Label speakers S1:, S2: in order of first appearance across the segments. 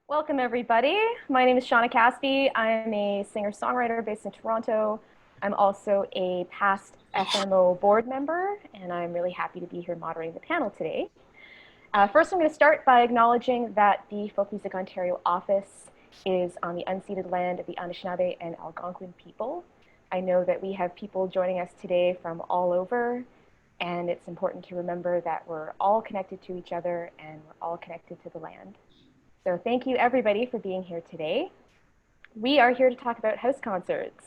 S1: Welcome, everybody. My name is Shauna Caspi. I am a singer-songwriter based in Toronto. I'm also a past FMO board member, and I'm really happy to be here moderating the panel today. First, I'm going to start by acknowledging that the Folk Music Ontario office is on the unceded land of the Anishinaabe and Algonquin people. I know that we have people joining us today from all over, and it's important to remember that we're all connected to each other and we're all connected to the land. So thank you, everybody, for being here today. We are here to talk about house concerts.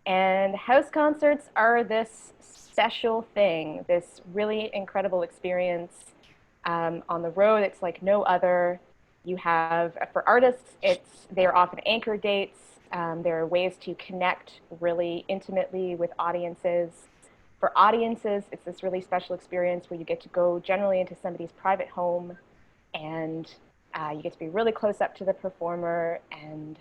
S1: And house concerts are this special thing, this really incredible experience on the road. It's like no other. You have, for artists, they are often anchor dates. There are ways to connect really intimately with audiences. For audiences, it's this really special experience where you get to go generally into somebody's private home, and you get to be really close up to the performer, and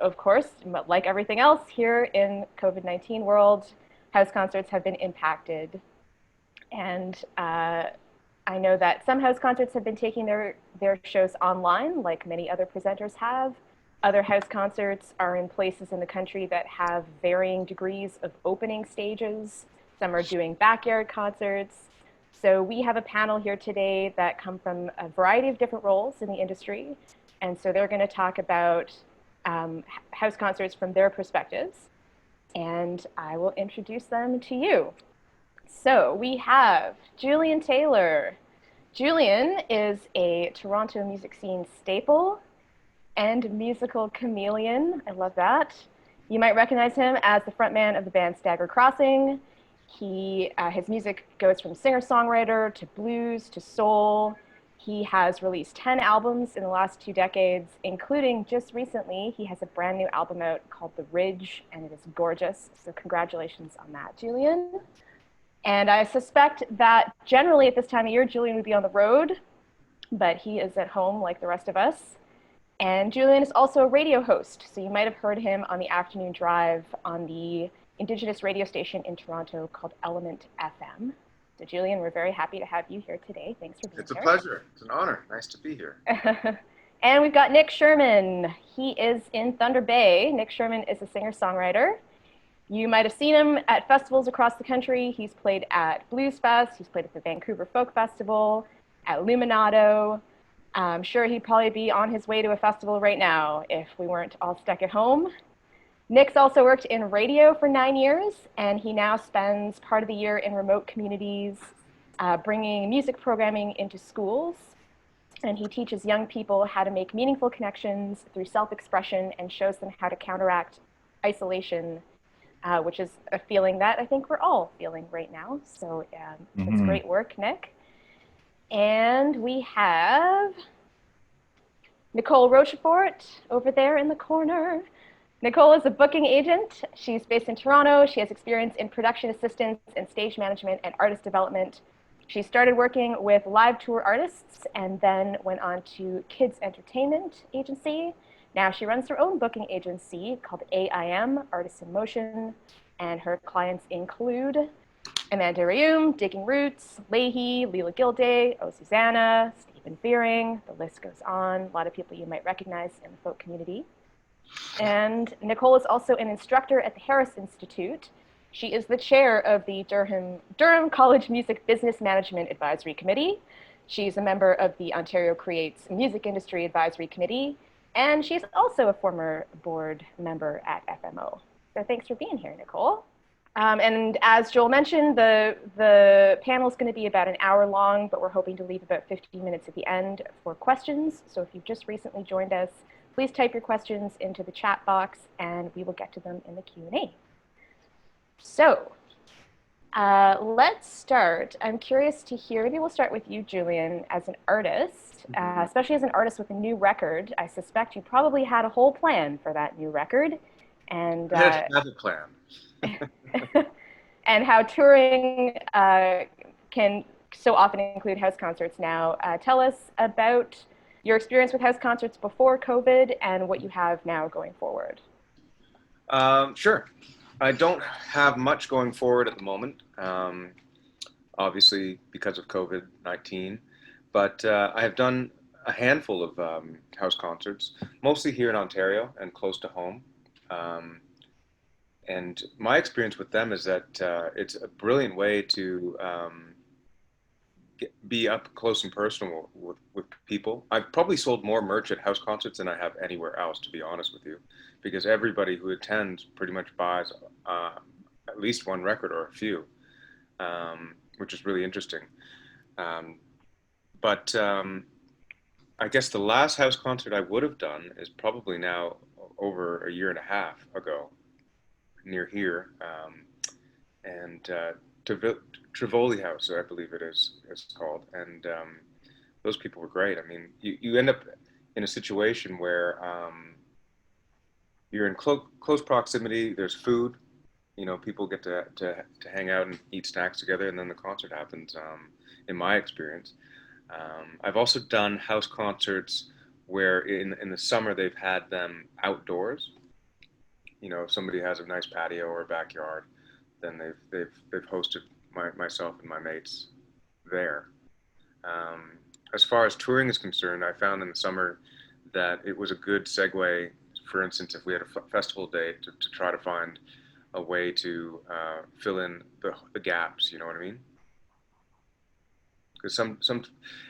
S1: of course, like everything else here in COVID-19 world, house concerts have been impacted. And I know that some house concerts have been taking their shows online, like many other presenters have. Other house concerts are in places in the country that have varying degrees of opening stages. Some are doing backyard concerts. So we have a panel here today that come from a variety of different roles in the industry. And so they're going to talk about house concerts from their perspectives. And I will introduce them to you. So we have Julian Taylor. Julian is a Toronto music scene staple and musical chameleon. I love that. You might recognize him as the frontman of the band Stagger Crossing. His music goes from singer-songwriter to blues to soul. He has released 10 albums in the last 2 decades, including just recently, he has a brand new album out called The Ridge, and it is gorgeous. So congratulations on that, Julian. And I suspect that generally at this time of year, Julian would be on the road, but he is at home like the rest of us. And Julian is also a radio host, so you might have heard him on the afternoon drive on the Indigenous radio station in Toronto called Element FM. So Julian, we're very happy to have you here today. Thanks for being here.
S2: It's a pleasure. It's an honor. Nice to be here.
S1: And we've got Nick Sherman. He is in Thunder Bay. Nick Sherman is a singer-songwriter. You might have seen him at festivals across the country. He's played at Blues Fest. He's played at the Vancouver Folk Festival, at Luminato. I'm sure he'd probably be on his way to a festival right now if we weren't all stuck at home. Nick's also worked in radio for 9 years, and he now spends part of the year in remote communities, bringing music programming into schools. And he teaches young people how to make meaningful connections through self-expression and shows them how to counteract isolation, which is a feeling that I think we're all feeling right now. So it's great work, Nick. And we have Nicole Rochefort over there in the corner. Nicole is a booking agent. She's based in Toronto. She has experience in production assistance and stage management and artist development. She started working with live tour artists and then went on to Kids Entertainment Agency. Now she runs her own booking agency called AIM, Artists in Motion, and her clients include Amanda Rayum, Digging Roots, Leahy, Leela Gilday, Oh Susanna, Stephen Fearing, the list goes on. A lot of people you might recognize in the folk community. And Nicole is also an instructor at the Harris Institute. She is the chair of the Durham College Music Business Management Advisory Committee. She's a member of the Ontario Creates Music Industry Advisory Committee, and she's also a former board member at FMO. So thanks for being here, Nicole. And as Joel mentioned, the panel is going to be about an hour long, but we're hoping to leave about 15 minutes at the end for questions. So if you've just recently joined us, please type your questions into the chat box, and we will get to them in the Q&A. So let's start. I'm curious to hear, maybe we'll start with you, Julian, as an artist, especially as an artist with a new record. I suspect you probably had a whole plan for that new record. And
S2: I had another plan.
S1: And how touring can so often include house concerts now. Tell us about your experience with house concerts before COVID and what you have now going forward.
S2: Sure. I don't have much going forward at the moment, obviously because of COVID-19, but I have done a handful of house concerts, mostly here in Ontario and close to home. Um, and my experience with them is that it's a brilliant way to be up close and personal with people. I've probably sold more merch at house concerts than I have anywhere else, to be honest with you, because everybody who attends pretty much buys uh, at least one record or a few, which is really interesting. Um, but I guess the last house concert I would have done is probably now over a year and a half ago, near here, and Trivoli House, I believe it is called, and those people were great. I mean, you end up in a situation where you're in close proximity. There's food. You know, people get to hang out and eat snacks together, and then the concert happens. In my experience, I've also done house concerts where in the summer they've had them outdoors. You know, if somebody has a nice patio or a backyard, then they've hosted myself and my mates there. Um, as far as touring is concerned, I found in the summer that it was a good segue. For instance, if we had a festival day, to try to find a way to fill in the gaps. You know what I mean? Because some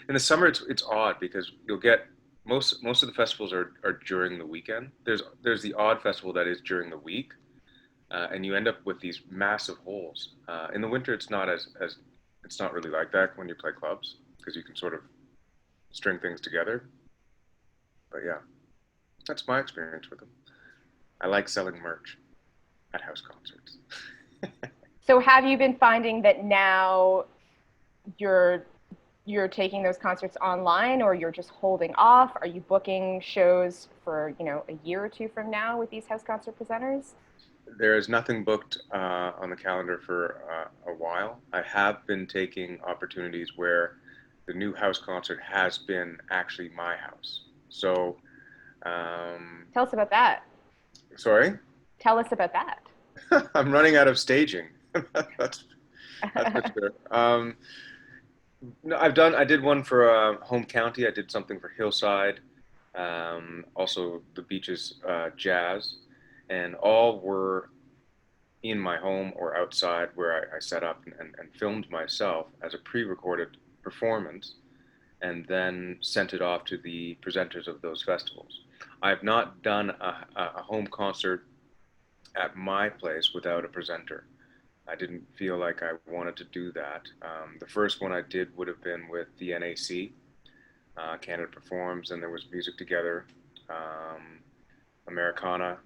S2: in the summer it's odd because you'll get most of the festivals are during the weekend. There's the odd festival that is during the week, and you end up with these massive holes. In the winter, it's not as it's not really like that when you play clubs because you can sort of string things together. But yeah, that's my experience with them. I like selling merch at house concerts.
S1: So have you been finding that now you're you're taking those concerts online, or you're just holding off? Are you booking shows for, a year or two from now with these house concert presenters?
S2: There is nothing booked on the calendar for a while. I have been taking opportunities where the new house concert has been actually my house. So, um,
S1: Tell us about that.
S2: sorry,
S1: Tell us about that.
S2: I'm running out of staging. that's that's for sure. No, I did one for home county. I did something for Hillside, also the Beaches Jazz, and all were in my home or outside where I set up and filmed myself as a pre-recorded performance and then sent it off to the presenters of those festivals. I've not done a home concert at my place without a presenter. I didn't feel like I wanted to do that. The first one I did would have been with the NAC, Canada Performs, and there was Music Together. Americana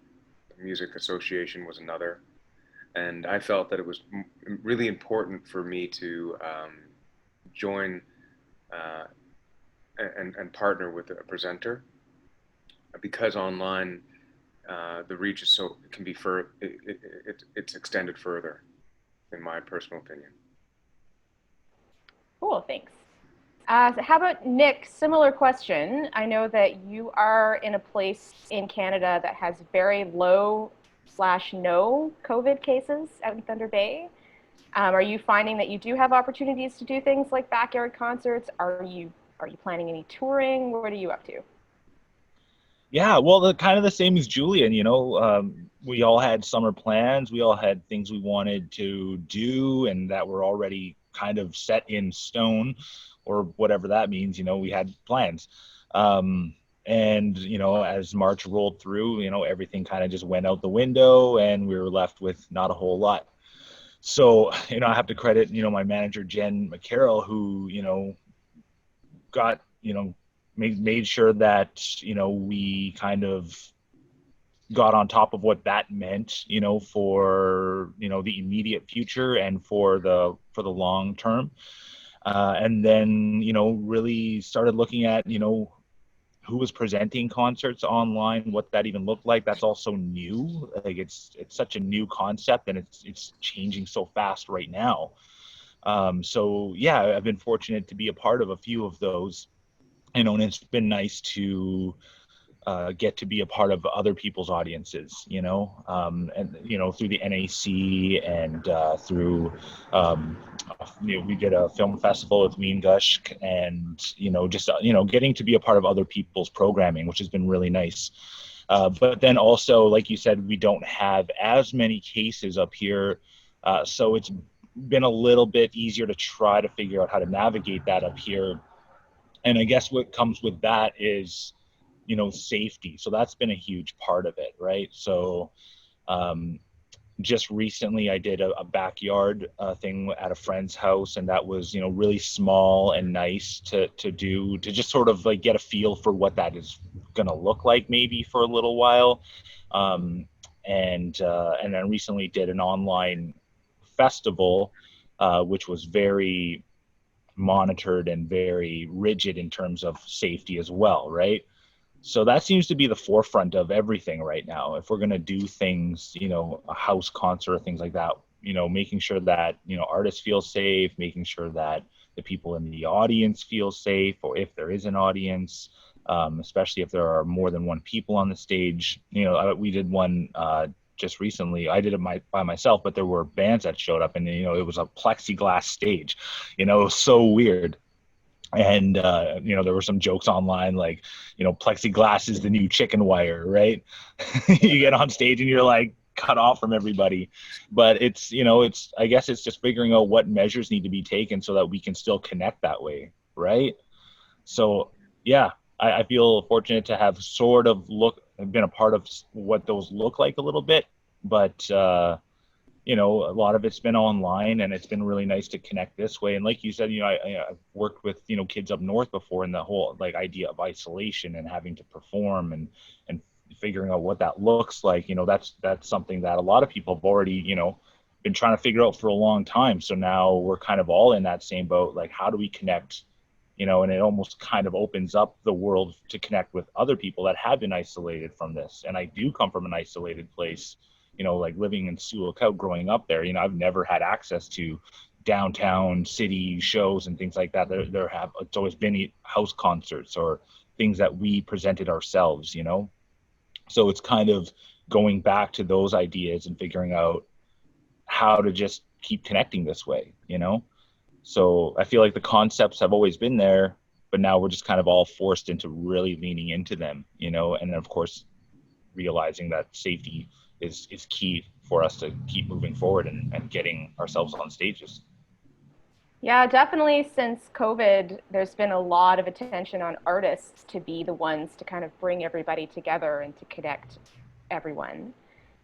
S2: Music Association was another. And I felt that it was really important for me to join uh, and partner with a presenter because online the reach is so it can be it's extended further, in my personal opinion.
S1: Cool, thanks. So how about Nick? Similar question. I know that you are in a place in Canada that has very low slash no COVID cases out in Thunder Bay. Are you finding that you do have opportunities to do things like backyard concerts? Are you planning any touring? What are you up to?
S3: Yeah, well, the kind of the same as Julian, we all had summer plans. We all had things we wanted to do and that were already kind of set in stone or whatever that means, we had plans. And, as March rolled through, everything kind of just went out the window and we were left with not a whole lot. So, I have to credit, my manager, Jen McCarroll, who, got, made sure that, we kind of got on top of what that meant, for, the immediate future and for the long term. And then, really started looking at, who was presenting concerts online, what that even looked like. That's also new. Like it's such a new concept and it's changing so fast right now. So yeah, I've been fortunate to be a part of a few of those, and it's been nice to get to be a part of other people's audiences, and through the NAC and through we did a film festival with Ween Gush, and just getting to be a part of other people's programming, which has been really nice. But then also, like you said, we don't have as many cases up here, so it's been a little bit easier to try to figure out how to navigate that up here. And I guess what comes with that is safety. So that's been a huge part of it, right? So just recently I did a backyard thing at a friend's house, and that was really small and nice to do, to just sort of like get a feel for what that is going to look like maybe for a little while. And then recently did an online festival, which was very monitored and very rigid in terms of safety as well, right? So that seems to be the forefront of everything right now. If we're going to do things, a house concert, things like that, making sure that, artists feel safe, making sure that the people in the audience feel safe, or if there is an audience, especially if there are more than one people on the stage. We did one just recently. I did it by myself, but there were bands that showed up, and, it was a plexiglass stage. It was so weird. And there were some jokes online like, plexiglass is the new chicken wire, right? You get on stage and you're like cut off from everybody. But it's I guess it's just figuring out what measures need to be taken so that we can still connect that way, right? So yeah, I feel fortunate to have sort of been a part of what those look like a little bit, but a lot of it's been online, and it's been really nice to connect this way. And like you said, I've worked with, kids up north before, and the whole idea of isolation and having to perform and figuring out what that looks like, that's something that a lot of people have already, been trying to figure out for a long time. So now we're kind of all in that same boat. Like, how do we connect, and it almost kind of opens up the world to connect with other people that have been isolated from this. And I do come from an isolated place, like living in Sioux Lookout, growing up there. I've never had access to downtown city shows and things like that. It's always been house concerts or things that we presented ourselves, So it's kind of going back to those ideas and figuring out how to just keep connecting this way, So I feel like the concepts have always been there, but now we're just kind of all forced into really leaning into them, and then of course realizing that safety is key for us to keep moving forward and getting ourselves on stages.
S1: Yeah, definitely since COVID, there's been a lot of attention on artists to be the ones to kind of bring everybody together and to connect everyone.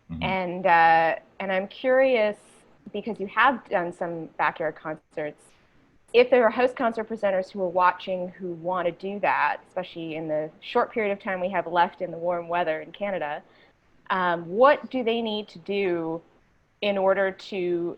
S1: Mm-hmm. And I'm curious, because you have done some backyard concerts, if there are house concert presenters who are watching who want to do that, especially in the short period of time we have left in the warm weather in Canada, what do they need to do in order to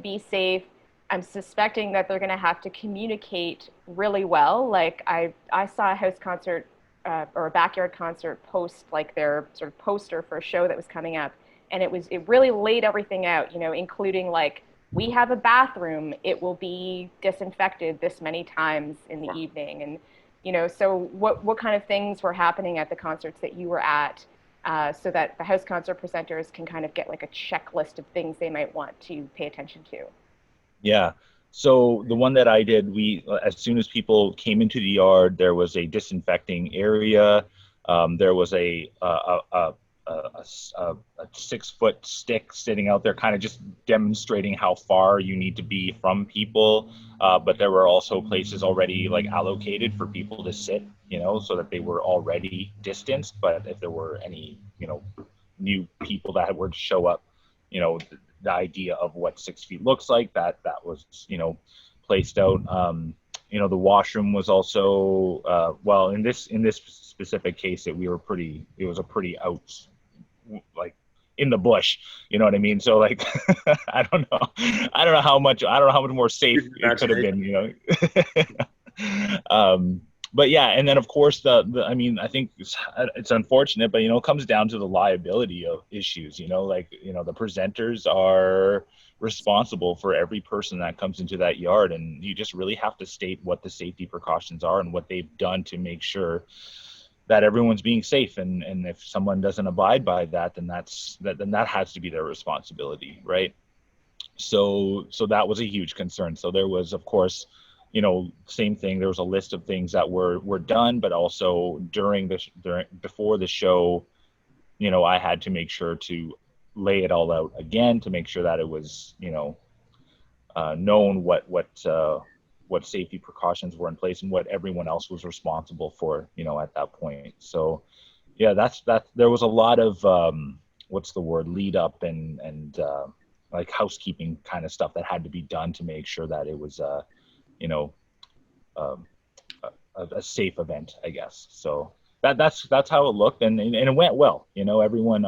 S1: be safe? I'm suspecting that they're going to have to communicate really well. Like I saw a house concert or a backyard concert post like their sort of poster for a show that was coming up, and it really laid everything out, including like, we have a bathroom, it will be disinfected this many times in the evening, and so what kind of things were happening at the concerts that you were at? So that the house concert presenters can kind of get like a checklist of things they might want to pay attention to.
S3: Yeah. So the one that I did, as soon as people came into the yard, there was a disinfecting area. There was a 6-foot stick sitting out there, kind of just demonstrating how far you need to be from people. But there were also places already like allocated for people to sit, so that they were already distanced. But if there were any, new people that were to show up, the idea of what 6 feet looks like, that was, placed out. The washroom was also, well, in this specific case, it was a pretty out, like in the bush, you know what I mean? So like, I don't know how much more safe it could have been, but yeah. And then of course I mean, I think it's unfortunate, but it comes down to the liability of issues, the presenters are responsible for every person that comes into that yard, and you just really have to state what the safety precautions are and what they've done to make sure that everyone's being safe, and if someone doesn't abide by that, then that has to be their responsibility, right? So that was a huge concern. So there was, of course, same thing. There was a list of things that were done, but also before the show, I had to make sure to lay it all out again to make sure that it was, known what safety precautions were in place and what everyone else was responsible for, at that point. So yeah, that's there was a lot of what's the word, lead up and like housekeeping kind of stuff that had to be done to make sure that it was you know um, a safe event, I guess. So that's how it looked, and it went well. Everyone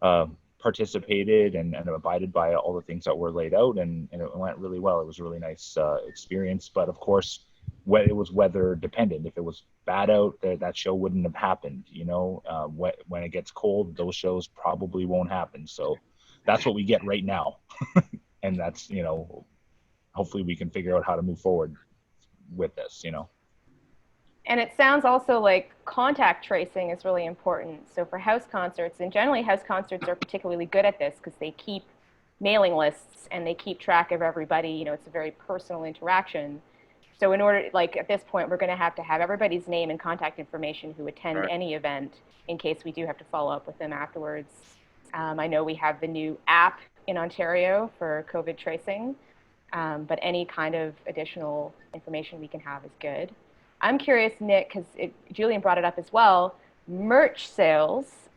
S3: uh, participated and abided by all the things that were laid out, and it went really well. It was a really nice experience, but of course, it was weather dependent. If it was bad out, that show wouldn't have happened. When it gets cold, those shows probably won't happen. So that's what we get right now, and that's hopefully we can figure out how to move forward with this.
S1: And it sounds also like contact tracing is really important. So for house concerts, and generally house concerts are particularly good at this because they keep mailing lists and they keep track of everybody. It's a very personal interaction. So in order, like at this point, we're going to have everybody's name and contact information who attend
S2: Right.
S1: any event in case we do have to follow up with them afterwards. I know we have the new app in Ontario for COVID tracing, but any kind of additional information we can have is good. I'm curious, Nick, because Julian brought it up as well, merch sales.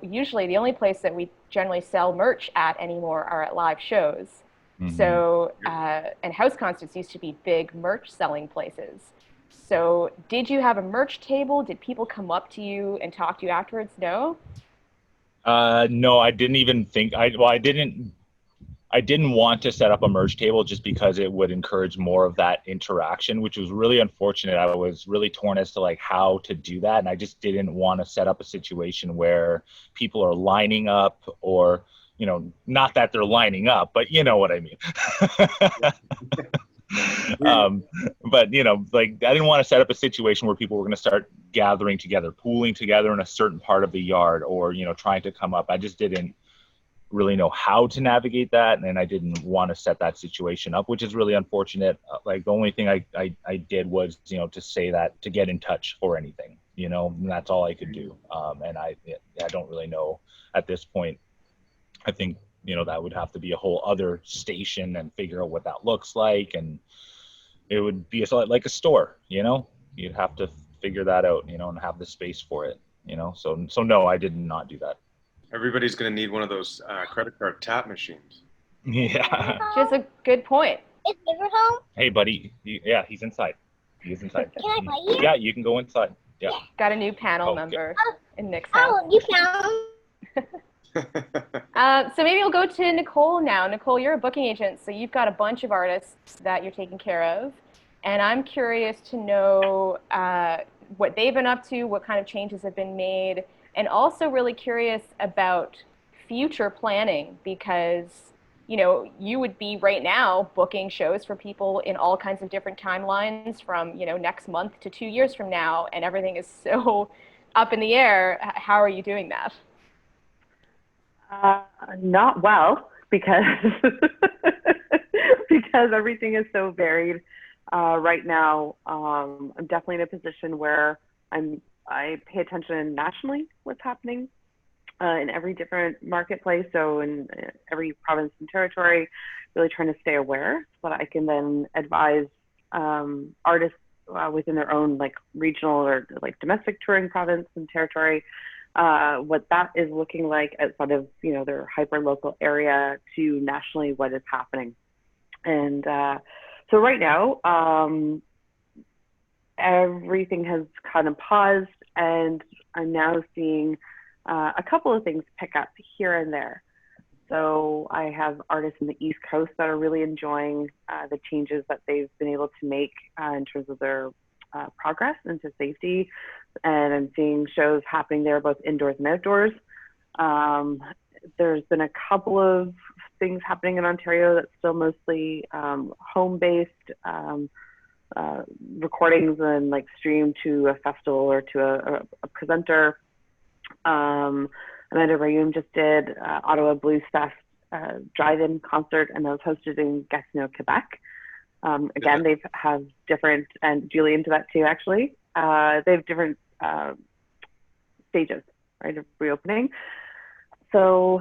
S1: Usually the only place that we generally sell merch at anymore are at live shows.
S3: Mm-hmm.
S1: So, and house concerts used to be big merch selling places. So did you have a merch table? Did people come up to you and talk to you afterwards? No?
S3: No, I didn't even think, I didn't want to set up a merge table just because it would encourage more of that interaction, which was really unfortunate. I was really torn as to like how to do that. And I just didn't want to set up a situation where people are lining up or, not that they're lining up, but you know what I mean. But like I didn't want to set up a situation where people were going to start gathering together, pooling together in a certain part of the yard or, trying to come up. I just didn't really know how to navigate that, and I didn't want to set that situation up, which is really unfortunate. Like the only thing I did was to say that to get in touch for anything, and that's all I could do. And I don't really know at this point. I think that would have to be a whole other station and figure out what that looks like, and it would be like a store. You'd have to figure that out, and have the space for it. So no, I did not do that.
S2: Everybody's going to need one of those credit card tap machines.
S3: Yeah.
S1: Which is a good point.
S4: Is River home?
S3: Hey, buddy. Yeah, he's inside. He is inside.
S4: Can I play you?
S3: Yeah, you can go inside. Yeah.
S1: Got a new panel
S3: Okay.
S1: member in Nick's house.
S4: Oh, you found
S1: So maybe we'll go to Nicole now. Nicole, you're a booking agent, so you've got a bunch of artists that you're taking care of. And I'm curious to know what they've been up to, what kind of changes have been made, and also really curious about future planning because, you would be right now booking shows for people in all kinds of different timelines from, next month to 2 years from now, and everything is so up in the air. How are you doing that?
S5: Not well because because everything is so varied right now. I'm definitely in a position where I pay attention nationally what's happening in every different marketplace. So in every province and territory, really trying to stay aware so that I can then advise artists within their own like regional or like domestic touring province and territory what that is looking like outside of their hyper local area to nationally what is happening. And so right now everything has kind of paused, and I'm now seeing a couple of things pick up here and there. So I have artists in the East Coast that are really enjoying the changes that they've been able to make in terms of their progress into safety, and I'm seeing shows happening there both indoors and outdoors. There's been a couple of things happening in Ontario that's still mostly home-based, recordings and like streamed to a festival or to a presenter. Amanda Rayum just did Ottawa Blues Fest drive-in concert, and that was hosted in Gatineau, Quebec. Again, they have different, and Julie into that too, actually. They have different stages, right, of reopening. So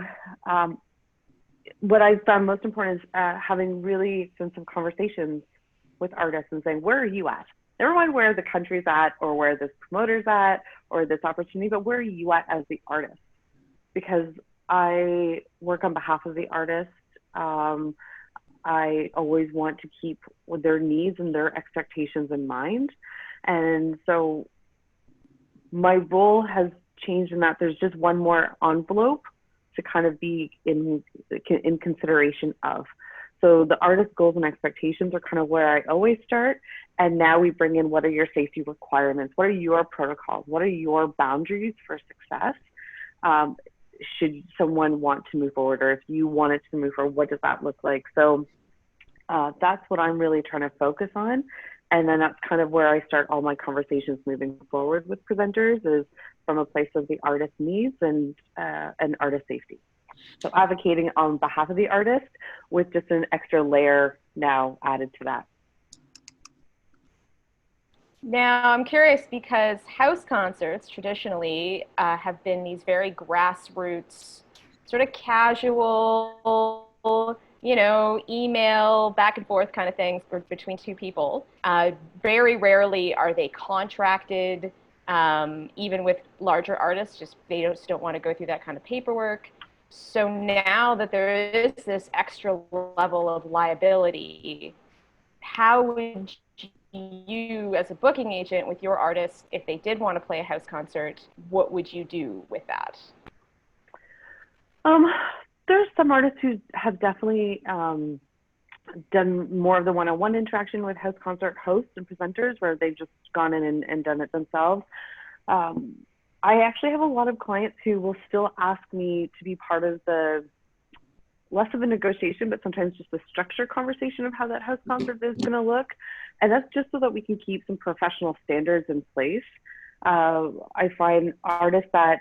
S5: what I've found most important is having really some conversations with artists and saying, where are you at? Never mind where the country's at or where this promoter's at or this opportunity, but where are you at as the artist? Because I work on behalf of the artist. I always want to keep their needs and their expectations in mind. And so my role has changed in that there's just one more envelope to kind of be in consideration of. So the artist goals and expectations are kind of where I always start. And now we bring in, what are your safety requirements? What are your protocols? What are your boundaries for success? Should someone want to move forward, or if you wanted to move forward, what does that look like? So that's what I'm really trying to focus on. And then that's kind of where I start all my conversations moving forward with presenters, is from a place of the artist needs and artist safety. So advocating on behalf of the artist with just an extra layer now added to that.
S1: Now, I'm curious because house concerts traditionally have been these very grassroots, sort of casual, you know, email back and forth kind of things between two people. Very rarely are they contracted, even with larger artists, just they just don't want to go through that kind of paperwork. So now that there is this extra level of liability, how would you, as a booking agent with your artist, if they did want to play a house concert, what would you do with that?
S5: There's some artists who have definitely done more of the one-on-one interaction with house concert hosts and presenters, where they've just gone in and done it themselves. I actually have a lot of clients who will still ask me to be part of the, less of a negotiation, but sometimes just the structure conversation of how that house concert is going to look. And that's just so that we can keep some professional standards in place. I find artists that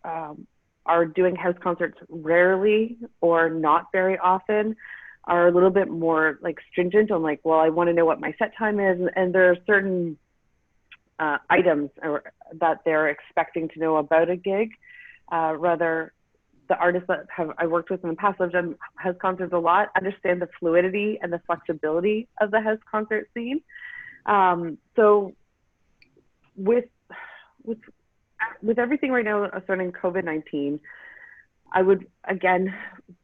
S5: are doing house concerts rarely or not very often are a little bit more like stringent on like, well, I want to know what my set time is. And there are certain items that they're expecting to know about a gig. Rather, the artists that I worked with in the past, I've done house concerts a lot, understand the fluidity and the flexibility of the house concert scene. So with everything right now concerning COVID-19, I would, again,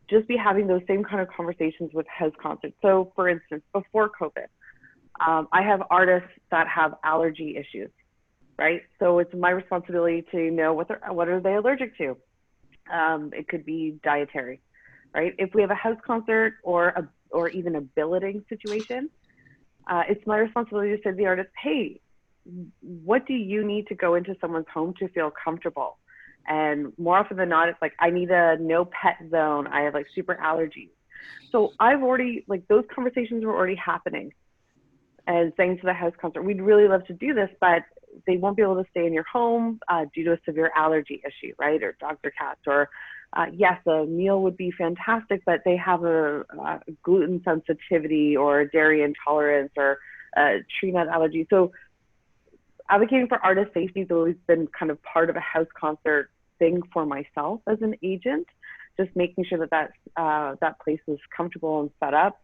S5: just be having those same kind of conversations with house concerts. So for instance, before COVID, I have artists that have allergy issues, right? So it's my responsibility to know what are they allergic to. It could be dietary, right? If we have a house concert or even a billeting situation, it's my responsibility to say to the artist, hey, what do you need to go into someone's home to feel comfortable? And more often than not, it's like, I need a no pet zone. I have like super allergies. So I've already, like, those conversations were already happening. And saying to the house concert, we'd really love to do this, but they won't be able to stay in your home due to a severe allergy issue, right? Or dogs or cats, or yes, a meal would be fantastic, but they have a gluten sensitivity or dairy intolerance or tree nut allergy. So advocating for artist safety has always been kind of part of a house concert thing for myself as an agent, just making sure that place is comfortable and set up.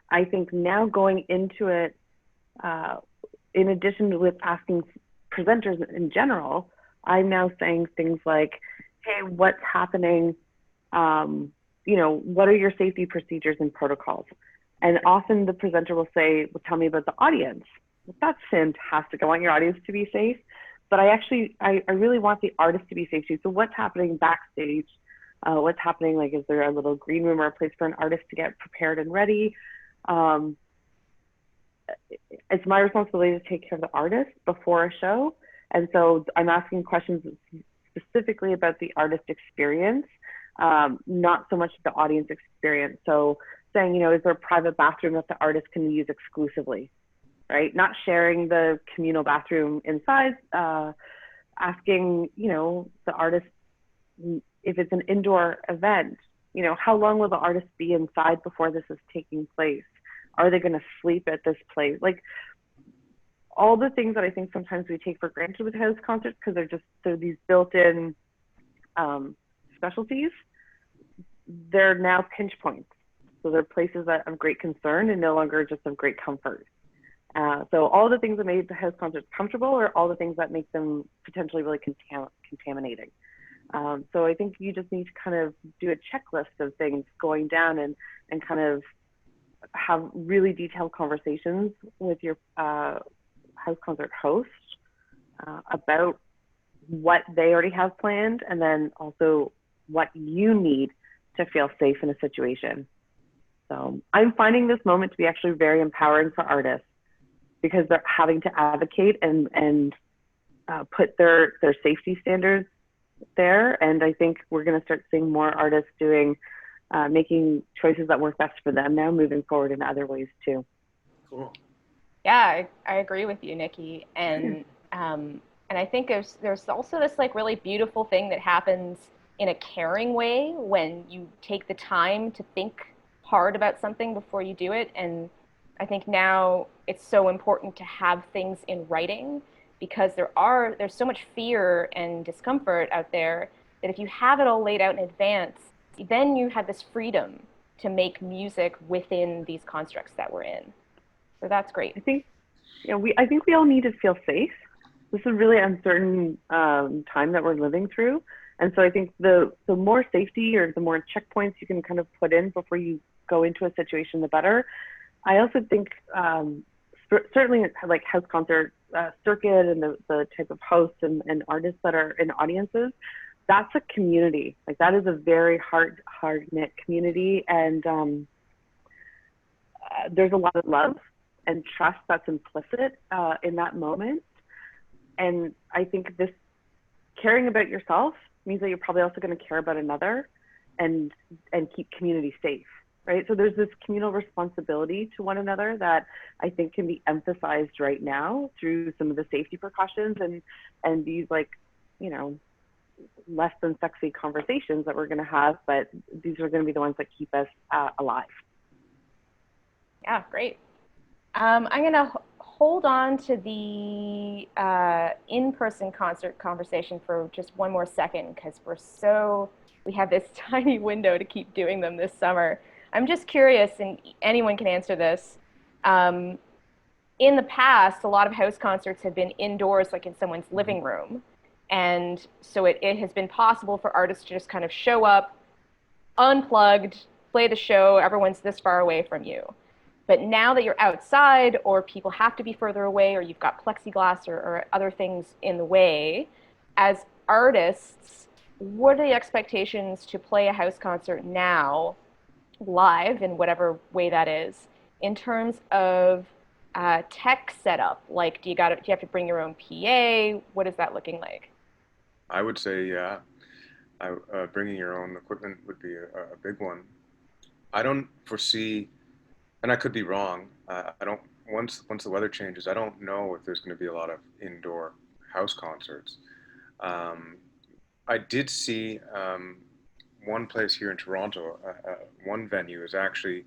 S5: I think now going into it, in addition to with asking presenters in general, I'm now saying things like, hey, what's happening? What are your safety procedures and protocols? And often the presenter will say, well, tell me about the audience. Well, that's fantastic. I want your audience to be safe. But I really want the artist to be safe too. So what's happening backstage? What's happening? Like, is there a little green room or a place for an artist to get prepared and ready? It's my responsibility to take care of the artist before a show. And so I'm asking questions specifically about the artist experience, not so much the audience experience. So saying, you know, is there a private bathroom that the artist can use exclusively, right? Not sharing the communal bathroom inside, asking, you know, the artist, if it's an indoor event, you know, how long will the artist be inside before this is taking place? Are they going to sleep at this place? Like, all the things that I think sometimes we take for granted with house concerts because they're these built-in specialties. They're now pinch points. So they're places that of great concern and no longer just of great comfort. So all the things that made the house concerts comfortable are all the things that make them potentially really contaminating. So I think you just need to kind of do a checklist of things going down and kind of have really detailed conversations with your house concert host about what they already have planned, and then also what you need to feel safe in a situation. So I'm finding this moment to be actually very empowering for artists because they're having to advocate and put their safety standards there. And I think we're going to start seeing more artists making choices that work best for them now moving forward in other ways too.
S2: Cool.
S1: Yeah, I agree with you, Nikki. And I think there's also this like really beautiful thing that happens in a caring way when you take the time to think hard about something before you do it. And I think now it's so important to have things in writing because there's so much fear and discomfort out there that if you have it all laid out in advance, then you have this freedom to make music within these constructs that we're in. So that's great.
S5: I think, I think we all need to feel safe. This is a really uncertain time that we're living through. And so I think the more safety or the more checkpoints you can kind of put in before you go into a situation, the better. I also think certainly like house concert circuit and the type of hosts and artists that are in audiences, that's a community. Like that is a very hard knit community. And there's a lot of love and trust that's implicit in that moment. And I think this caring about yourself means that you're probably also going to care about another and keep community safe, right? So there's this communal responsibility to one another that I think can be emphasized right now through some of the safety precautions and these like, less than sexy conversations that we're going to have, but these are going to be the ones that keep us alive.
S1: Yeah, great. I'm going to hold on to the in-person concert conversation for just one more second because we have this tiny window to keep doing them this summer. I'm just curious, and anyone can answer this. In the past, a lot of house concerts have been indoors, like in someone's living room. And so it has been possible for artists to just kind of show up, unplugged, play the show, everyone's this far away from you. But now that you're outside or people have to be further away or you've got plexiglass or other things in the way, as artists, what are the expectations to play a house concert now live in whatever way that is in terms of tech setup? Like, do you have to bring your own PA? What is that looking like?
S2: I would say, yeah, bringing your own equipment would be a big one. I don't foresee, and I could be wrong. I don't. Once the weather changes, I don't know if there's going to be a lot of indoor house concerts. I did see one place here in Toronto. One venue is actually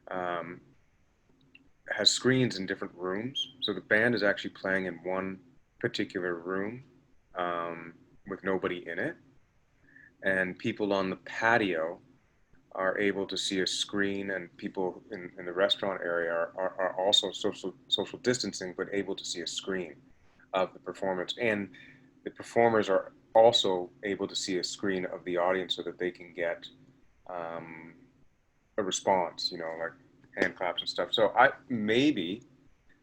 S2: has screens in different rooms, so the band is actually playing in one particular room with nobody in it, and people on the patio are able to see a screen, and people in the restaurant area are also social distancing, but able to see a screen of the performance. And the performers are also able to see a screen of the audience so that they can get a response, like hand claps and stuff. So maybe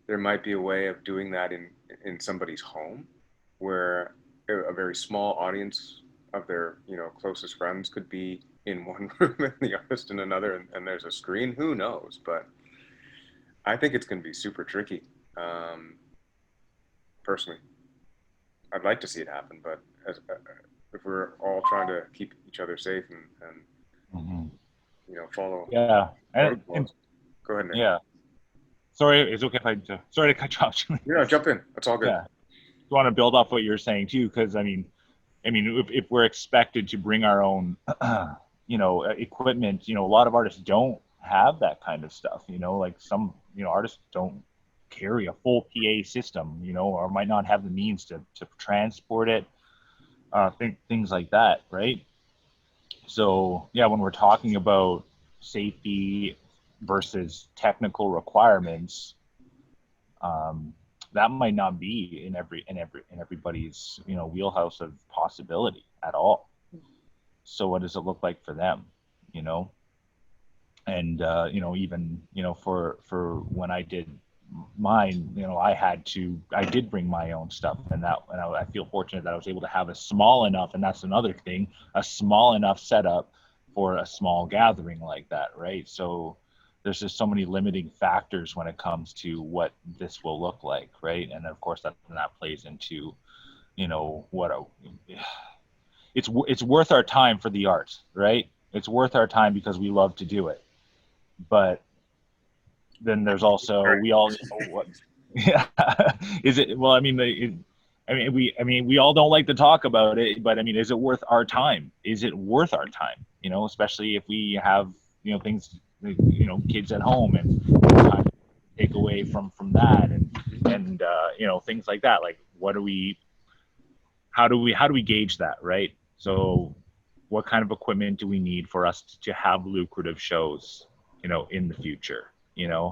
S2: there might be a way of doing that in somebody's home where a very small audience of their closest friends could be in one room and the artist in another, and there's a screen. Who knows? But I think it's going to be super tricky. Personally, I'd like to see it happen, but if we're all trying to keep each other safe and follow
S3: Yeah.
S2: protocols. Go ahead, Nick.
S3: Yeah. Sorry, it's okay if sorry to cut you off.
S2: Jump in. That's all good.
S3: Yeah. I want to build off what you're saying too, because I mean, if we're expected to bring our own, equipment, a lot of artists don't have that kind of stuff. Like some, artists don't carry a full PA system, or might not have the means to transport it, things like that, right? So yeah, when we're talking about safety versus technical requirements, that might not be in everybody's wheelhouse of possibility at all. So what does it look like for them? And even for when I did mine, I did bring my own stuff, and I feel fortunate that I was able to have a small enough, and that's another thing, a small enough setup for a small gathering like that, right? So there's just so many limiting factors when it comes to what this will look like, right? And of course that plays into it's worth our time for the art, right? It's worth our time because we love to do it. But then there's also, we all know what, yeah, is it, well, we all don't like to talk about it, but is it worth our time? Is it worth our time? Especially if we have, things, kids at home and time to take away from that and things like that. Like, how do we gauge that, right? So what kind of equipment do we need for us to have lucrative shows, in the future?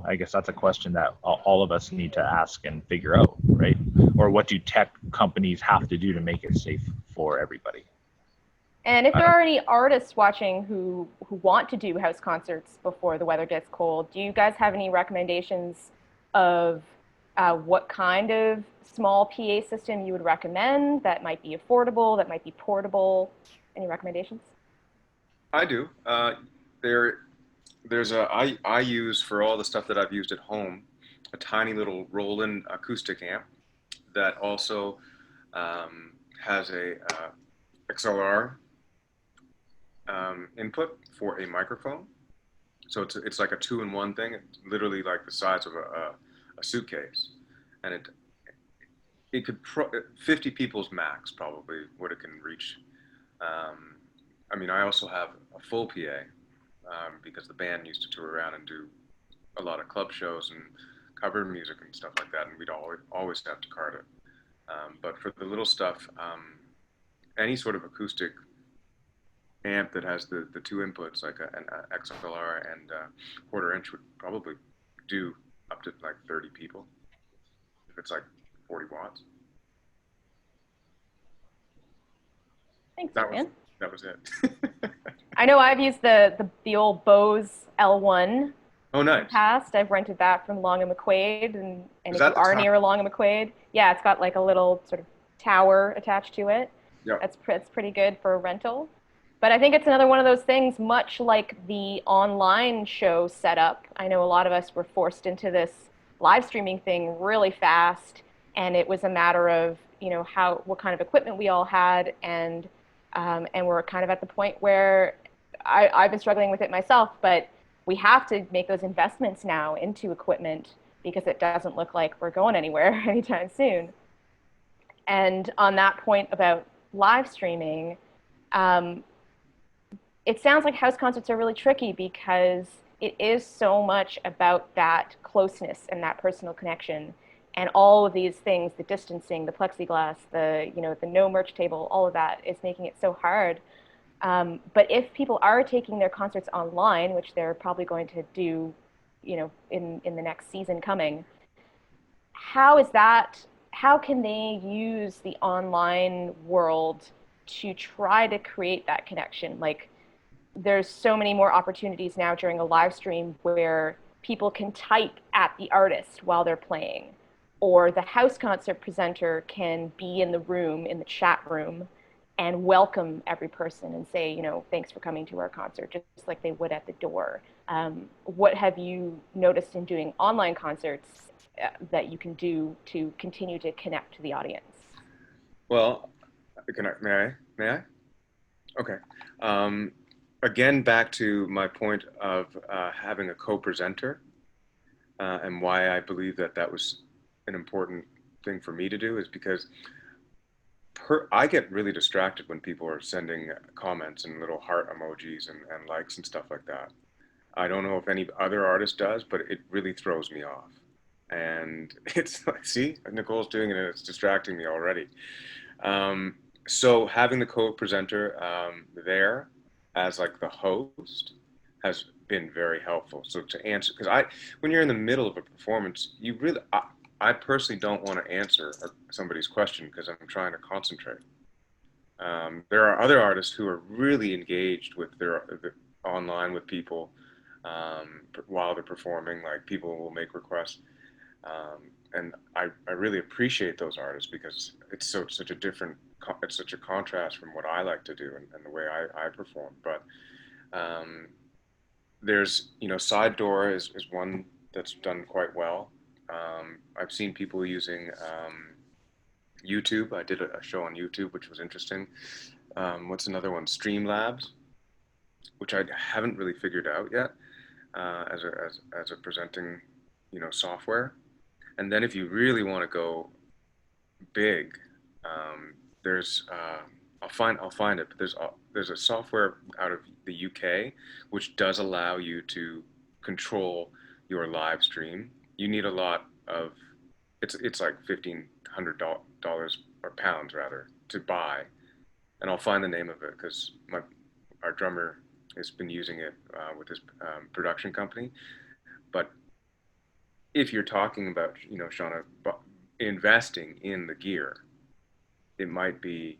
S3: I guess that's a question that all of us need to ask and figure out, right? Or what do tech companies have to do to make it safe for everybody?
S1: And if there are any artists watching who want to do house concerts before the weather gets cold, do you guys have any recommendations of what kind of small PA system you would recommend that might be affordable, that might be portable? Any recommendations?
S2: I do. I use, for all the stuff that I've used at home, a tiny little roll-in acoustic amp that also has a XLR input for a microphone. So it's like a two-in-one thing. It's literally like the size of a suitcase, and it could 50 people's max probably what it can reach. I also have a full PA because the band used to tour around and do a lot of club shows and cover music and stuff like that, and we'd always have to card it. But for the little stuff, any sort of acoustic amp that has the two inputs, like an XLR and quarter inch, would probably do up to like 30 people if it's like 40 watts.
S1: Thanks,
S2: That
S1: man.
S2: was it.
S1: I know I've used the old Bose L1
S2: Oh,
S1: in the
S2: nice.
S1: past. I've rented that from Long and McQuaid, and
S2: Is
S1: if
S2: that
S1: you
S2: the
S1: are
S2: top?
S1: near Long and McQuaid, yeah, it's got like a little sort of tower attached to it.
S2: Yeah.
S1: It's pretty good for a rental. But I think it's another one of those things, much like the online show setup. I know a lot of us were forced into this live streaming thing really fast, and it was a matter of, what kind of equipment we all had, and we're kind of at the point where I've been struggling with it myself, but we have to make those investments now into equipment because it doesn't look like we're going anywhere anytime soon. And on that point about live streaming, it sounds like house concerts are really tricky because it is so much about that closeness and that personal connection, and all of these things, the distancing, the plexiglass, the no merch table, all of that is making it so hard. But if people are taking their concerts online, which they're probably going to do, in the next season coming, how can they use the online world to try to create that connection? Like, there's so many more opportunities now during a live stream where people can type at the artist while they're playing, or the house concert presenter can be in the room, in the chat room, and welcome every person and say, thanks for coming to our concert, just like they would at the door. What have you noticed in doing online concerts that you can do to continue to connect to the audience?
S2: Well, may I? Okay. again, back to my point of having a co-presenter, and why I believe that that was an important thing for me to do is because I get really distracted when people are sending comments and little heart emojis and likes and stuff like that. I don't know if any other artist does, but it really throws me off. And it's like, see, Nicole's doing it and it's distracting me already. So having the co-presenter there as like the host has been very helpful. So to answer, because when you're in the middle of a performance, I personally don't want to answer somebody's question because I'm trying to concentrate. There are other artists who are really engaged with their online with people while they're performing. Like people will make requests, and I really appreciate those artists because it's such a contrast from what I like to do and the way I perform. But there's side door is one that's done quite well. I've seen people using YouTube. I did a show on YouTube, which was interesting. What's another one? Streamlabs, which I haven't really figured out yet as a presenting, software. And then if you really want to go big, there's I'll find it, but there's a software out of the UK which does allow you to control your live stream. You need a lot of it's like $1,500 or pounds rather to buy, and I'll find the name of it because our drummer has been using it with his production company. But if you're talking about Shauna investing in the gear, it might be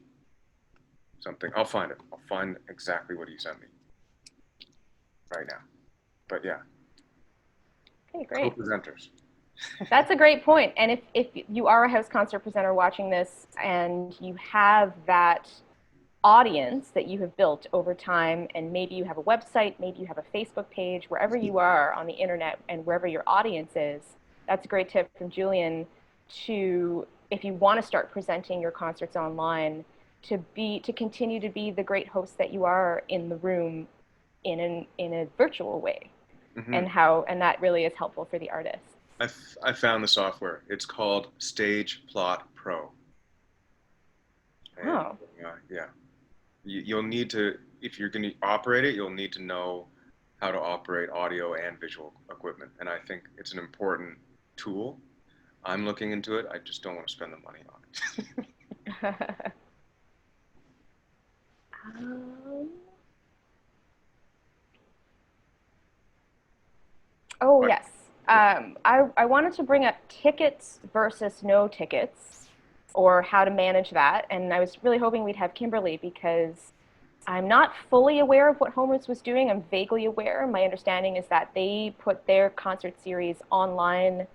S2: something. I'll find it. I'll find exactly what he sent me right now. But yeah.
S1: Okay, great.
S2: Co-presenters.
S1: That's a great point. And if you are a house concert presenter watching this and you have that audience that you have built over time, and maybe you have a website, maybe you have a Facebook page, wherever you are on the internet and wherever your audience is, that's a great tip from Julian to, if you want to start presenting your concerts online, to continue to be the great host that you are in the room in a virtual way. Mm-hmm. And that really is helpful for the artist.
S2: I found the software. It's called Stage Plot Pro. And, yeah. You'll need to, if you're going to operate it, you'll need to know how to operate audio and visual equipment. And I think it's an important tool. I'm looking into it. I just don't want to spend the money on it.
S1: Oh, yes. I wanted to bring up tickets versus no tickets, or how to manage that. And I was really hoping we'd have Kimberly, because I'm not fully aware of what Home Roots was doing. I'm vaguely aware. My understanding is that they put their concert series online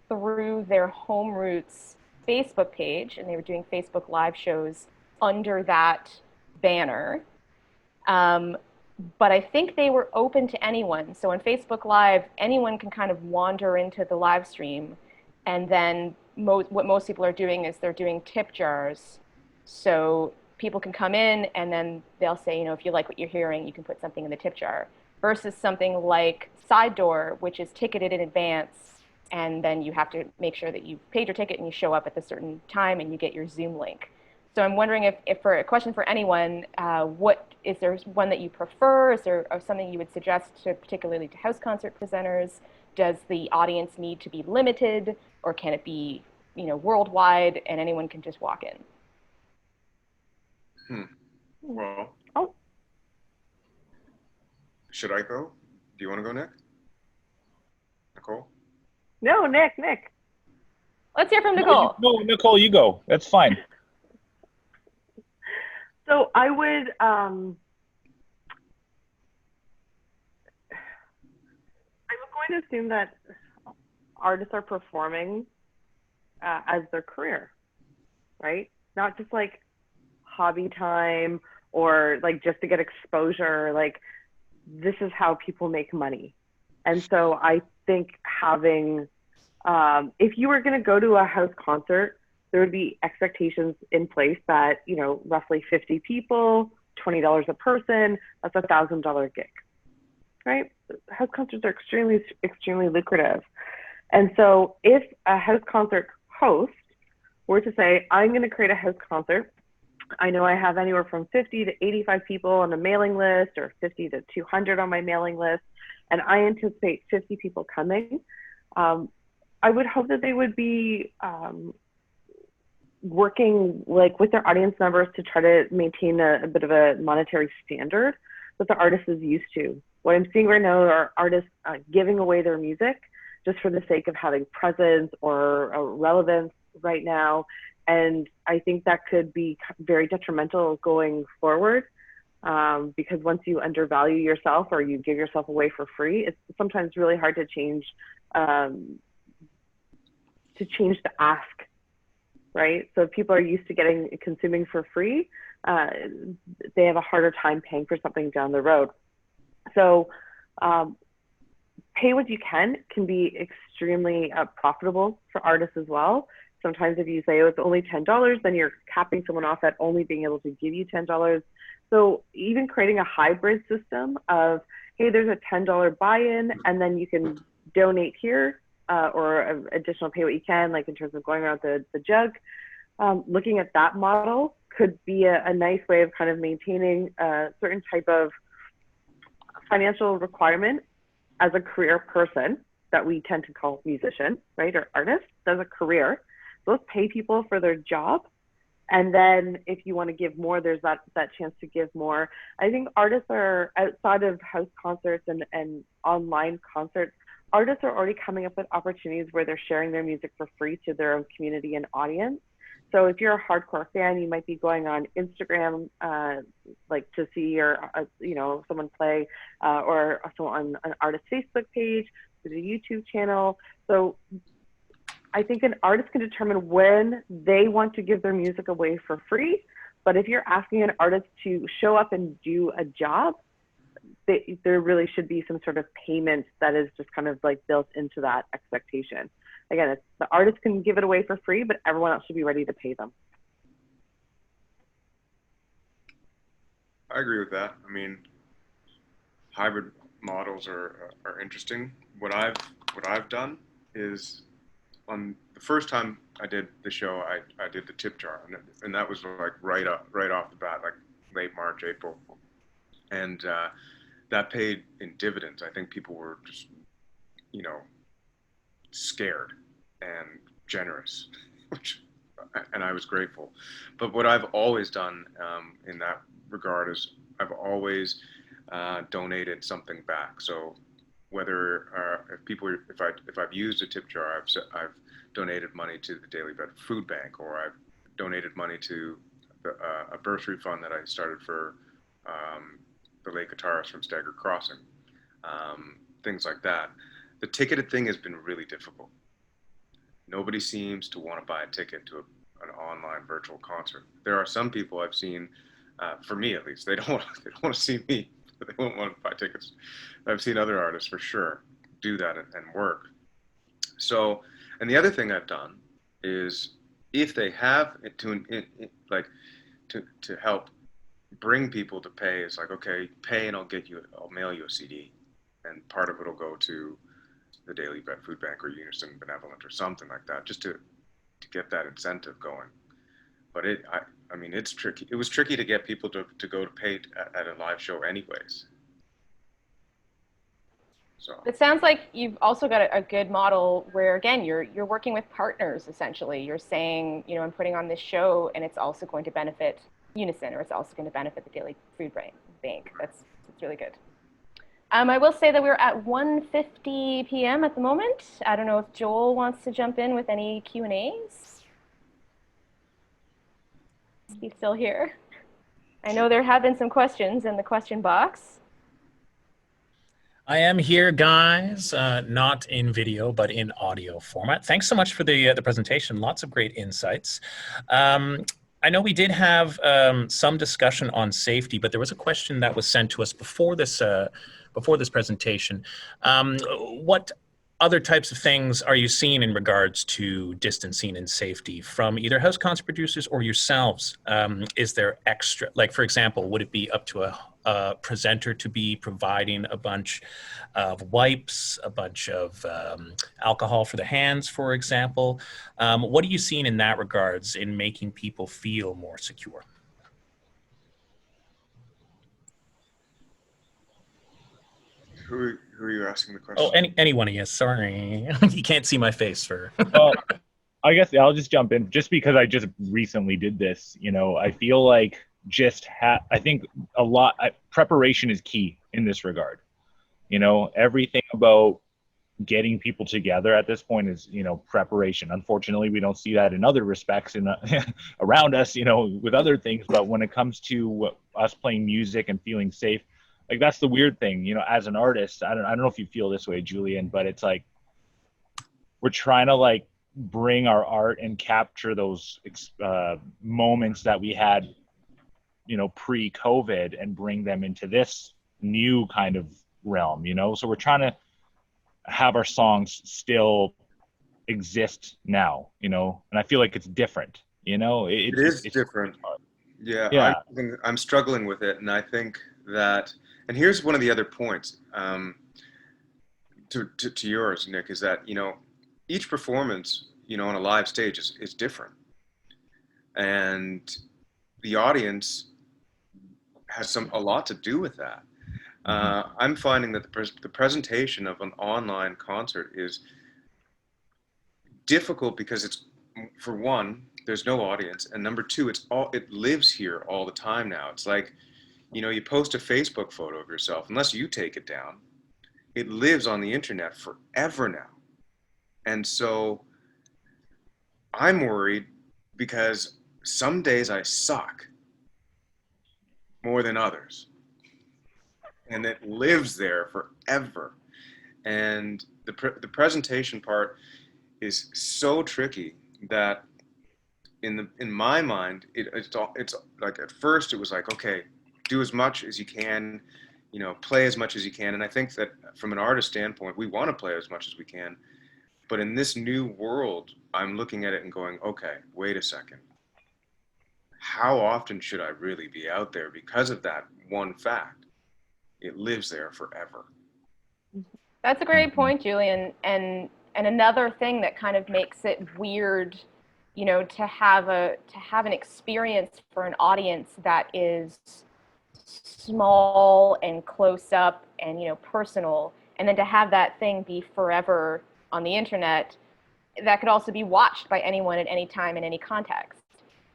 S1: through their Home Roots Facebook page, and they were doing Facebook Live shows under that banner. But I think they were open to anyone. So on Facebook Live, anyone can kind of wander into the live stream, and then what most people are doing is they're doing tip jars. So people can come in and then they'll say, if you like what you're hearing, you can put something in the tip jar, versus something like Side Door, which is ticketed in advance. And then you have to make sure that you've paid your ticket and you show up at a certain time and you get your Zoom link. So I'm wondering if for a question for anyone, is there one that you prefer? Is there something you would suggest particularly to house concert presenters? Does the audience need to be limited, or can it be, worldwide and anyone can just walk in?
S2: Well, should I go? Do you want to go, Nick? Nicole?
S5: No, Nick.
S1: Let's hear from Nicole.
S3: No, Nicole, you go. That's fine.
S5: So I would, I'm going to assume that artists are performing as their career, right? Not just like hobby time or like just to get exposure. Like, this is how people make money. And so I think having, if you were going to go to a house concert, there would be expectations in place that, roughly 50 people $20 a person, that's $1,000 gig, right? House concerts are extremely lucrative. And so if a house concert host were to say, I'm going to create a house concert, I know I have anywhere from 50 to 85 people on a mailing list, or 50 to 200 on my mailing list, and I anticipate 50 people coming, I would hope that they would be working like with their audience members to try to maintain a bit of a monetary standard that the artist is used to. What I'm seeing right now are artists giving away their music just for the sake of having presence or relevance right now. And I think that could be very detrimental going forward, because once you undervalue yourself or you give yourself away for free, it's sometimes really hard to change the ask, right? So if people are used to consuming for free, they have a harder time paying for something down the road. So pay what you can be extremely profitable for artists as well. Sometimes if you say, oh, it's only $10, then you're capping someone off at only being able to give you $10. So even creating a hybrid system of, hey, there's a $10 buy-in, and then you can donate here, or additional pay what you can, like in terms of going around the jug. Looking at that model could be a nice way of kind of maintaining a certain type of financial requirement as a career person that we tend to call musician, right, or artist, as a career. So let's pay people for their job. And then if you want to give more, there's that chance to give more. I think artists are, outside of house concerts and online concerts, artists are already coming up with opportunities where they're sharing their music for free to their own community and audience. So if you're a hardcore fan, you might be going on Instagram, like to see someone play, or also on an artist's Facebook page, to the YouTube channel. So I think an artist can determine when they want to give their music away for free. But if you're asking an artist to show up and do a job, there really should be some sort of payment that is just kind of like built into that expectation. Again, the artist can give it away for free, but everyone else should be ready to pay them.
S2: I agree with that. I mean, hybrid models are interesting. What I've done is, on the first time I did the show, I did the tip jar, and that was like right off the bat, like late March, April, and that paid in dividends. I think people were just, scared and generous, and I was grateful. But what I've always done in that regard is I've always donated something back. So whether if I've used a tip jar, I've donated money to the Daily Bed Food Bank, or I've donated money to a bursary fund that I started for the late guitarist from Stagger Crossing, things like that. The ticketed thing has been really difficult. Nobody seems to want to buy a ticket to an online virtual concert. There are some people I've seen, for me at least, they don't want to see me, but they won't want to buy tickets. I've seen other artists for sure do that and work. So, and the other thing I've done is, if they have it to help bring people to pay, it's like, okay, pay and I'll mail you a CD, and part of it will go to the Daily Bed Food Bank or Unison Benevolent or something like that, just to get that incentive going. But I mean, it's tricky. It was tricky to get people to go to pay at a live show anyways. So
S1: it sounds like you've also got a good model where, again, you're working with partners, essentially. You're saying, I'm putting on this show and it's also going to benefit Unison, or it's also going to benefit the Daily Food Bank. That's really good. I will say that we're at 1:50 p.m. at the moment. I don't know if Joel wants to jump in with any Q&As. He's still here. I know there have been some questions in the question box.
S4: I am here, guys, not in video, but in audio format. Thanks so much for the presentation. Lots of great insights. I know we did have some discussion on safety, but there was a question that was sent to us before this presentation. What other types of things are you seeing in regards to distancing and safety from either house concert producers or yourselves? Is there extra, like for example, would it be up to a presenter to be providing a bunch of wipes, a bunch of alcohol for the hands, for example? What are you seeing in that regards in making people feel more secure?
S2: Who are you asking the question?
S4: Oh, anyone, yes, sorry. You can't see my face for...
S3: Well, I guess I'll just jump in just because I just recently did this. You know, I feel like I think a lot preparation is key in this regard. You know, everything about getting people together at this point is, you know, preparation. Unfortunately, we don't see that in other respects in around us, you know, with other things. But when it comes to us playing music and feeling safe, like that's the weird thing, you know, as an artist, I don't know if you feel this way, Julian, but it's like we're trying to like bring our art and capture those moments that we had, you know, pre-COVID and bring them into this new kind of realm, you know? So we're trying to have our songs still exist now, you know? And I feel like it's different, you know?
S2: It's different. Yeah,
S3: yeah.
S2: I'm struggling with it. And I think that, and here's one of the other points to yours, Nick, is that, you know, each performance, you know, on a live stage is different. And the audience has a lot to do with that. I'm finding that the presentation of an online concert is difficult because it's, for one, there's no audience, and number two, it lives here all the time now. It's like, you know, you post a Facebook photo of yourself, unless you take it down, it lives on the internet forever now. And so I'm worried because some days I suck more than others, and it lives there forever. And the presentation part is so tricky that in my mind, it's like, at first it was like, okay, do as much as you can, you know, play as much as you can. And I think that from an artist standpoint, we want to play as much as we can. But in this new world, I'm looking at it and going, okay, wait a second. How often should I really be out there because of that one fact? It lives there forever.
S1: That's a great point, Julian. And another thing that kind of makes it weird, you know, to have an experience for an audience that is small and close up and, you know, personal, and then to have that thing be forever on the internet that could also be watched by anyone at any time in any context.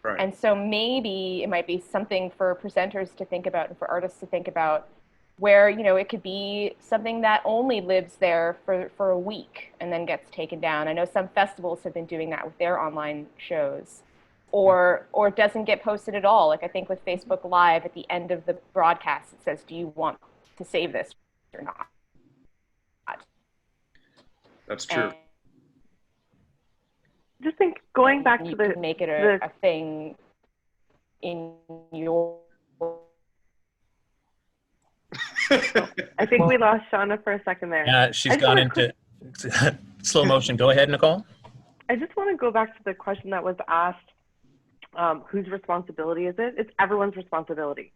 S2: Right.
S1: And so maybe it might be something for presenters to think about and for artists to think about, where, you know, it could be something that only lives there for a week and then gets taken down. I know some festivals have been doing that with their online shows, or doesn't get posted at all. Like I think with Facebook Live, at the end of the broadcast, it says, do you want to save this or not?
S2: That's true.
S5: Just think, going back to the,
S1: make it a thing in your.
S5: I think we lost Shauna for a second there.
S4: Yeah, she's gone into slow motion. Go ahead, Nicole.
S5: I just want to go back to the question that was asked. Whose responsibility is it? It's everyone's responsibility,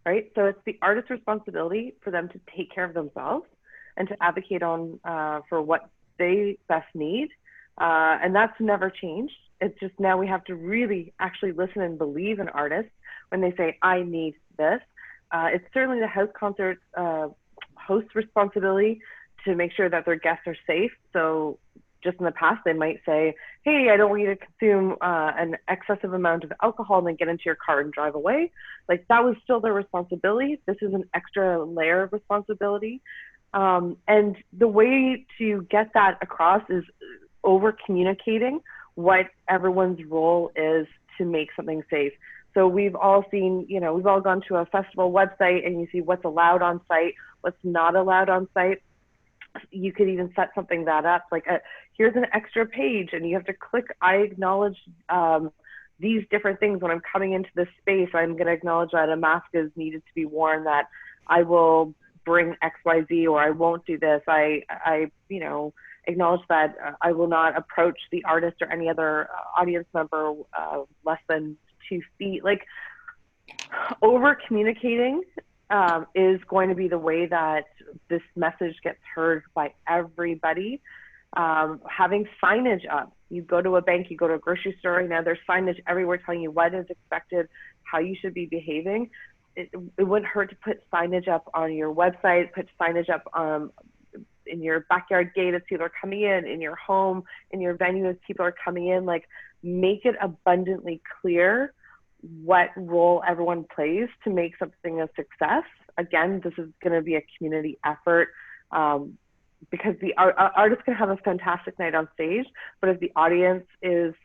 S5: right? So it's the artist's responsibility for them to take care of themselves and to advocate on for what they best need. And that's never changed. It's just now we have to really actually listen and believe in artists when they say, I need this. It's certainly the house concert host's responsibility to make sure that their guests are safe. So just in the past, they might say, hey, I don't want you to consume an excessive amount of alcohol and then get into your car and drive away. Like, that was still their responsibility. This is an extra layer of responsibility. And the way to get that across is over communicating what everyone's role is to make something safe. So we've all seen, you know, we've all gone to a festival website and you see what's allowed on site, what's not allowed on site. You could even set something that up, like here's an extra page and you have to click, I acknowledge these different things when I'm coming into this space. I'm going to acknowledge that a mask is needed to be worn, that I will bring XYZ, or I won't do this. I you know, acknowledge that I will not approach the artist or any other audience member less than 2 feet. Like, over communicating is going to be the way that this message gets heard by everybody. Having signage up. You go to a bank, you go to a grocery store, now there's signage everywhere telling you what is expected, how you should be behaving. It wouldn't hurt to put signage up on your website, put signage up in your backyard gate as people are coming in your home, in your venue as people are coming in. Like, make it abundantly clear what role everyone plays to make something a success. Again, this is going to be a community effort, because the artist can have a fantastic night on stage, but if the audience isn't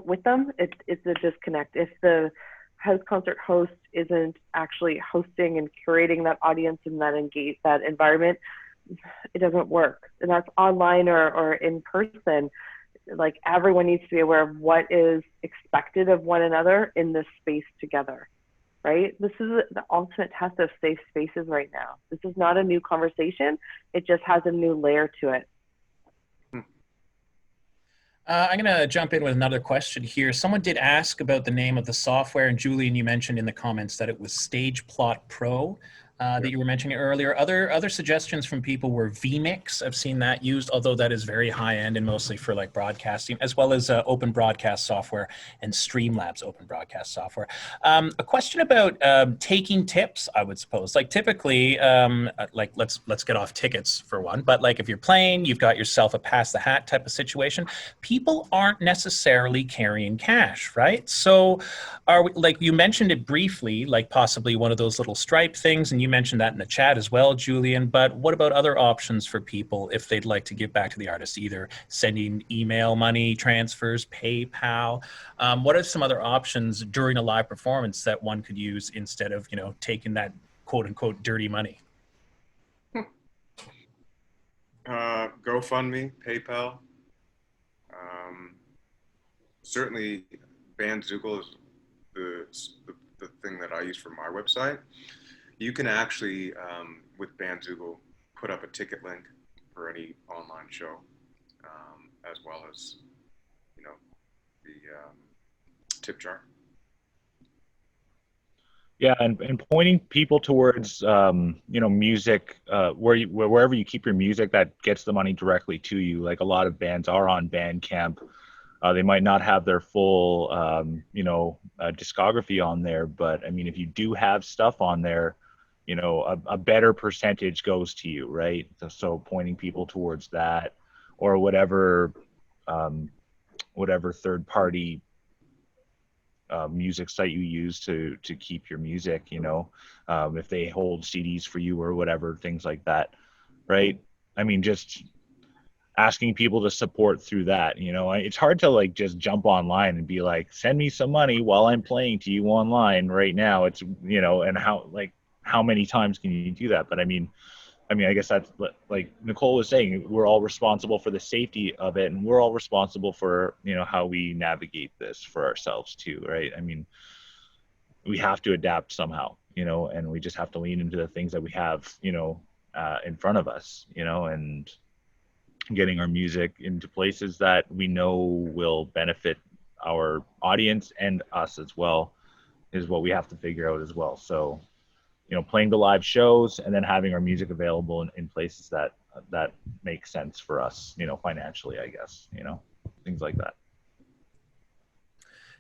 S5: with them, it's a disconnect. If the house concert host isn't actually hosting and curating that audience and that environment, it doesn't work. And that's online or in person. Like, everyone needs to be aware of what is expected of one another in this space together, right? This is the ultimate test of safe spaces right now. This is not a new conversation. It just has a new layer to it.
S4: I'm going to jump in with another question here. Someone did ask about the name of the software, and Julian, you mentioned in the comments that it was StagePlot Pro. That you were mentioning earlier. Other suggestions from people were vMix. I've seen that used, although that is very high end and mostly for like broadcasting, as well as open broadcast software and Streamlabs open broadcast software. A question about taking tips, I would suppose. Like, typically, like let's get off tickets for one, but like if you're playing, you've got yourself a pass the hat type of situation. People aren't necessarily carrying cash, right? So are we, like you mentioned it briefly, like possibly one of those little Stripe things, and you mentioned that in the chat as well, Julian, but what about other options for people if they'd like to give back to the artist, either sending email money transfers, PayPal? What are some other options during a live performance that one could use instead of, you know, taking that quote unquote dirty money?
S2: GoFundMe, PayPal. Certainly, Bandzoogle is the thing that I use for my website. You can actually, with Bandzoogle, put up a ticket link for any online show, as well as, you know, the tip jar.
S3: Yeah, and pointing people towards you know, music, wherever you keep your music that gets the money directly to you. Like, a lot of bands are on Bandcamp. They might not have their full you know, discography on there, but I mean, if you do have stuff on there, you know, a better percentage goes to you, right? So pointing people towards that, or whatever third party music site you use to keep your music, you know, if they hold CDs for you or whatever, things like that, right? I mean, just asking people to support through that, you know. It's hard to like just jump online and be like, send me some money while I'm playing to you online right now. It's, you know, and how many times can you do that? But I mean, I guess that's like Nicole was saying, we're all responsible for the safety of it, and we're all responsible for, you know, how we navigate this for ourselves too, right? I mean, we have to adapt somehow, you know, and we just have to lean into the things that we have, you know, in front of us, you know, and getting our music into places that we know will benefit our audience and us as well is what we have to figure out as well. So, you know, playing the live shows and then having our music available in places that make sense for us, you know, financially, I guess, you know, things like that.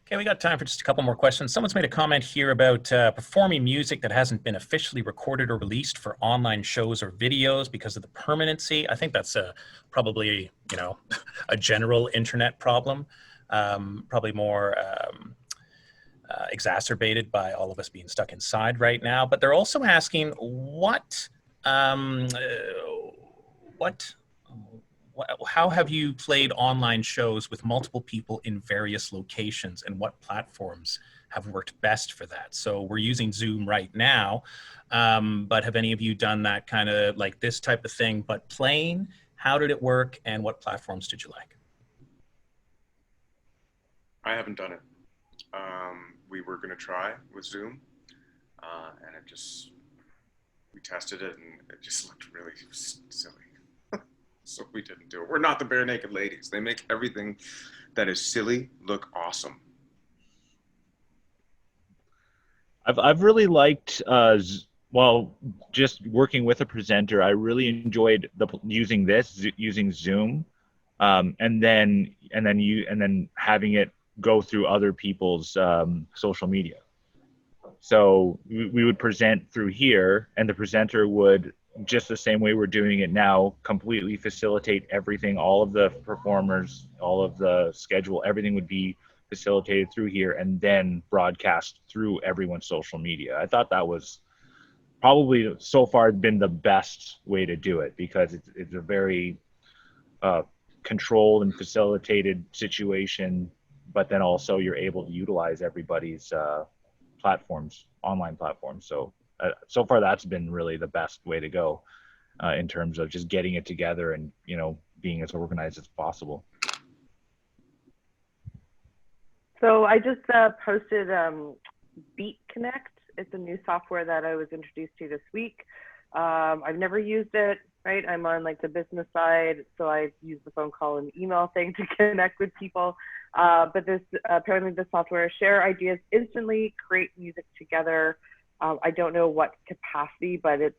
S4: Okay, we got time for just a couple more questions. Someone's made a comment here about performing music that hasn't been officially recorded or released for online shows or videos because of the permanency. I think that's probably, you know, a general internet problem, probably more exacerbated by all of us being stuck inside right now. But they're also asking how have you played online shows with multiple people in various locations, and what platforms have worked best for that? So we're using Zoom right now, but have any of you done that kind of like this type of thing, but playing? How did it work, and what platforms did you like?
S2: I haven't done it. We were going to try with Zoom, and we tested it, and it just looked really silly. So we didn't do it. We're not the Bare Naked Ladies. They make everything that is silly look awesome.
S3: I've really liked just working with a presenter. I really enjoyed using Zoom, and then having it go through other people's social media. So we would present through here, and the presenter would, just the same way we're doing it now, completely facilitate everything. All of the performers, all of the schedule, everything would be facilitated through here and then broadcast through everyone's social media. I thought that was probably so far been the best way to do it, because it's a very controlled and facilitated situation, but then also you're able to utilize everybody's online platforms. So far that's been really the best way to go in terms of just getting it together and, being as organized as possible.
S5: So I just posted Beat Connect. It's a new software that I was introduced to this week. I've never used it, right? I'm on like the business side, so I use the phone call and email thing to connect with people. But this apparently the software share ideas instantly, create music together. I don't know what capacity, but it's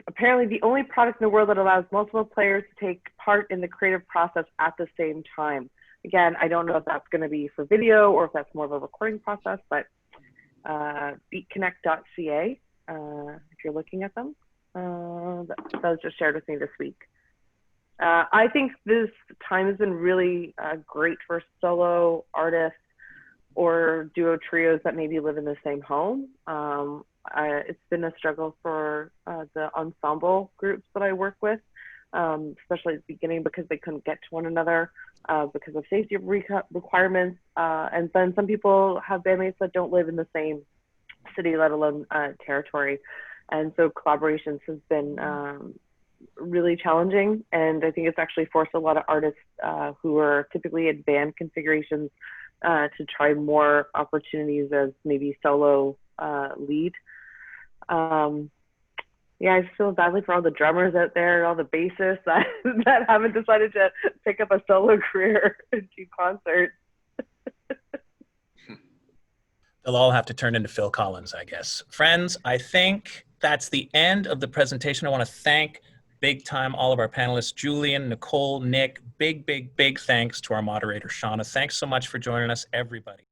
S5: apparently the only product in the world that allows multiple players to take part in the creative process at the same time. Again, I don't know if that's going to be for video or if that's more of a recording process, but beatconnect.ca, if you're looking at them, that was just shared with me this week. I think this time has been really great for solo artists or duo trios that maybe live in the same home. It's been a struggle for the ensemble groups that I work with, especially at the beginning, because they couldn't get to one another because of safety requirements. And then some people have bandmates that don't live in the same city, let alone territory. And so collaborations has been really challenging. And I think it's actually forced a lot of artists who are typically in band configurations to try more opportunities as maybe solo lead. Yeah, I feel badly for all the drummers out there, all the bassists that haven't decided to pick up a solo career and do concerts.
S4: They'll all have to turn into Phil Collins, I guess. Friends, I think that's the end of the presentation. I want to thank big time all of our panelists, Julian, Nicole, Nick. Big, big, big thanks to our moderator, Shauna. Thanks so much for joining us, everybody.